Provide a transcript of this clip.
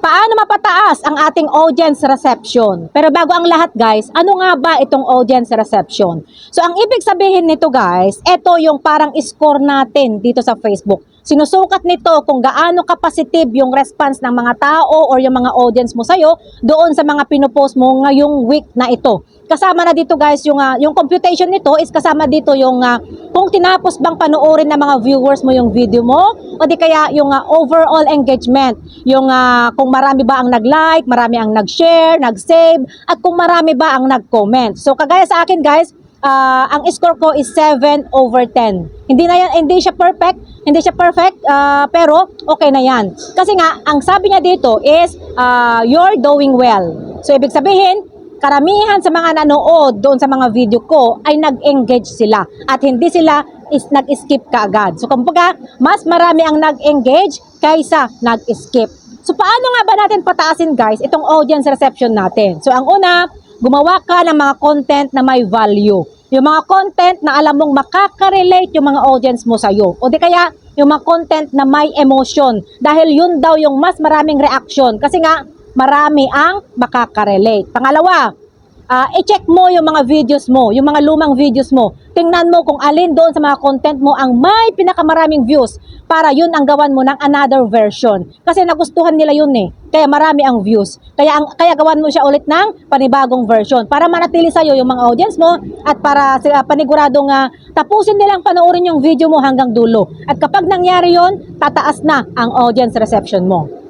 Paano mapataas ang ating audience reception? Pero bago ang lahat guys, ano nga ba itong audience reception? So ang ibig sabihin nito guys, ito yung parang score natin dito sa Facebook. Sinusukat nito kung gaano ka-positive yung response ng mga tao or yung mga audience mo sa'yo doon sa mga pinopost mo ngayong week na ito. Kasama na dito guys, yung computation nito is kasama dito yung kung tinapos bang panoorin ng mga viewers mo yung video mo o di kaya yung overall engagement. Yung kung marami ba ang nag-like, marami ang nag-share, nag-save, at kung marami ba ang nag-comment. So kagaya sa akin guys, ang score ko is 7/10. Hindi siya perfect, pero okay na yan. Kasi nga, ang sabi niya dito is, you're doing well. So, ibig sabihin, karamihan sa mga nanood doon sa mga video ko ay nag-engage sila at hindi sila nag-skip kaagad. So, kumbaga, mas marami ang nag-engage kaysa nag-skip. So, paano nga ba natin pataasin guys itong audience reception natin? So, ang una, gumawa ka ng mga content na may value. Yung mga content na alam mong makaka-relate yung mga audience mo sa'yo. O di kaya, yung mga content na may emotion. Dahil yun daw yung mas maraming reaction. Kasi nga, marami ang makaka-relate. Pangalawa, i-check mo yung mga videos mo, yung mga lumang videos mo. Tingnan mo kung alin doon sa mga content mo ang may pinakamaraming views para yun ang gawan mo ng another version. Kasi nagustuhan nila yun kaya marami ang views. Kaya gawan mo siya ulit ng panibagong version para manatili sa'yo yung mga audience mo at para paniguradong tapusin nilang panoorin yung video mo hanggang dulo. At kapag nangyari yun, tataas na ang audience reception mo.